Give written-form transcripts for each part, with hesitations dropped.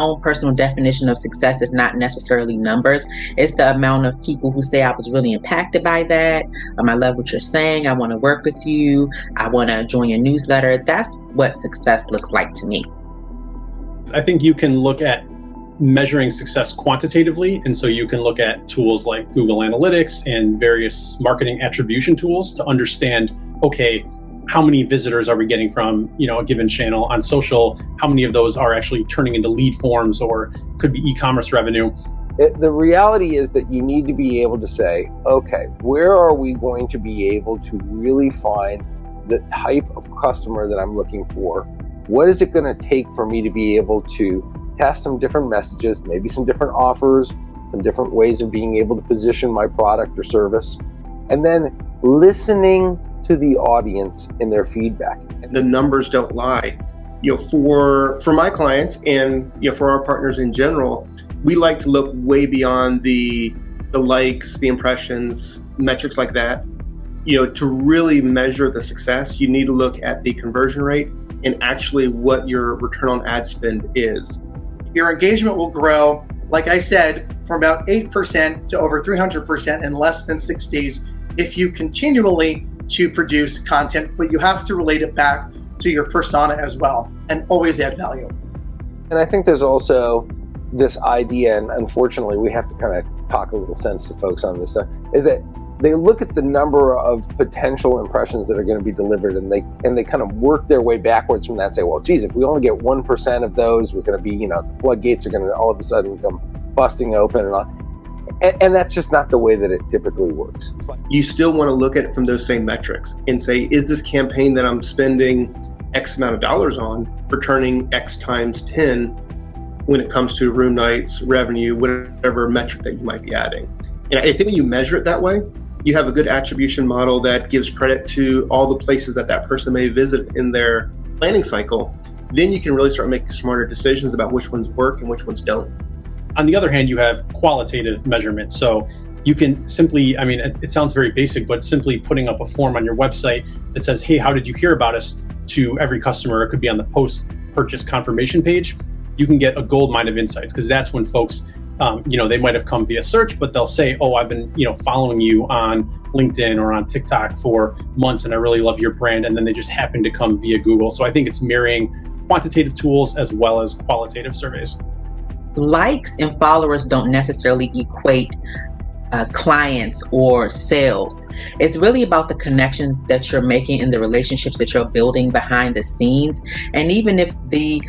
own personal definition of success is not necessarily numbers. It's the amount of people who say I was really impacted by that. I love what you're saying. I want to work with you. I want to join your newsletter. That's what success looks like to me. I think you can look at measuring success quantitatively. And so you can look at tools like Google Analytics and various marketing attribution tools to understand, okay, how many visitors are we getting from, a given channel on social? How many of those are actually turning into lead forms or could be e-commerce revenue? The reality is that you need to be able to say, okay, where are we going to be able to really find the type of customer that I'm looking for? What is it going to take for me to be able to test some different messages, maybe some different offers, some different ways of being able to position my product or service, and then listening to the audience and their feedback. The numbers don't lie. For my clients and for our partners in general, we like to look way beyond the likes, the impressions, metrics like that. To really measure the success, you need to look at the conversion rate and actually what your return on ad spend is. Your engagement will grow, like I said, from about 8% to over 300% in less than 6 days if you continually to produce content, but you have to relate it back to your persona as well and always add value. And I think there's also this idea, and unfortunately we have to kind of talk a little sense to folks on this stuff, is that they look at the number of potential impressions that are going to be delivered and they kind of work their way backwards from that and say, well, geez, if we only get 1% of those, we're going to be, the floodgates are going to all of a sudden come busting open and all. And that's just not the way that it typically works. You still want to look at it from those same metrics and say, is this campaign that I'm spending X amount of dollars on returning X times 10 when it comes to room nights, revenue, whatever metric that you might be adding? And I think when you measure it that way, you have a good attribution model that gives credit to all the places that person may visit in their planning cycle. Then you can really start making smarter decisions about which ones work and which ones don't. On the other hand, you have qualitative measurements. So you can simply, it sounds very basic, but simply putting up a form on your website that says, hey, how did you hear about us, to every customer, it could be on the post-purchase confirmation page, you can get a gold mine of insights, because that's when folks, they might have come via search, but they'll say, oh, I've been, following you on LinkedIn or on TikTok for months, and I really love your brand. And then they just happen to come via Google. So I think it's mirroring quantitative tools as well as qualitative surveys. Likes and followers don't necessarily equate clients or sales. It's really about the connections that you're making and the relationships that you're building behind the scenes. And even if the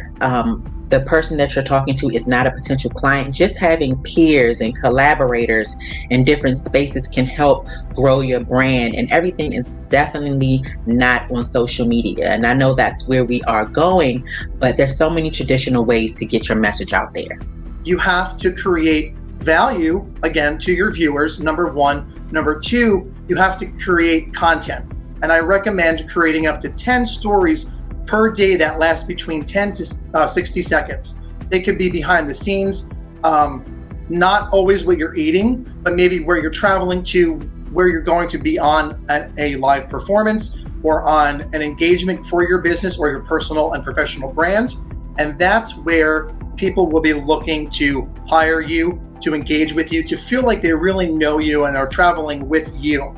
person that you're talking to is not a potential client, just having peers and collaborators in different spaces can help grow your brand. And everything is definitely not on social media. And I know that's where we are going, but there's so many traditional ways to get your message out there. You have to create value, again, to your viewers, number one. Number two, you have to create content. And I recommend creating up to 10 stories per day that last between 10 to 60 seconds. They could be behind the scenes, not always what you're eating, but maybe where you're traveling to, where you're going to be on a live performance or on an engagement for your business or your personal and professional brand. And that's where people will be looking to hire you, to engage with you, to feel like they really know you and are traveling with you.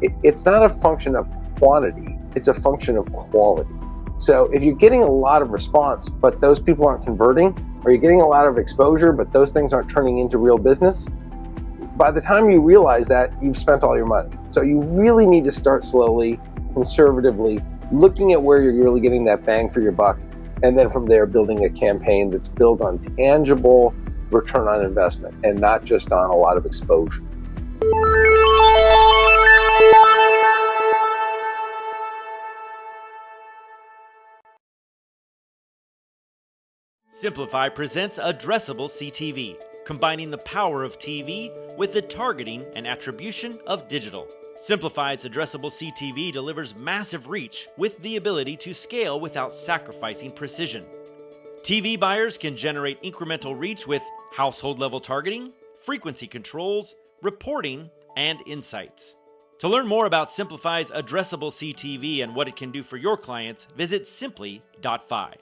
It's not a function of quantity, it's a function of quality. So if you're getting a lot of response, but those people aren't converting, or you're getting a lot of exposure, but those things aren't turning into real business, by the time you realize that, you've spent all your money. So you really need to start slowly, conservatively, looking at where you're really getting that bang for your buck, and then from there building a campaign that's built on tangible return on investment and not just on a lot of exposure. Simplify presents Addressable CTV, combining the power of TV with the targeting and attribution of digital. Simplify's Addressable CTV delivers massive reach with the ability to scale without sacrificing precision. TV buyers can generate incremental reach with household-level targeting, frequency controls, reporting, and insights. To learn more about Simplify's Addressable CTV and what it can do for your clients, visit simply.fi.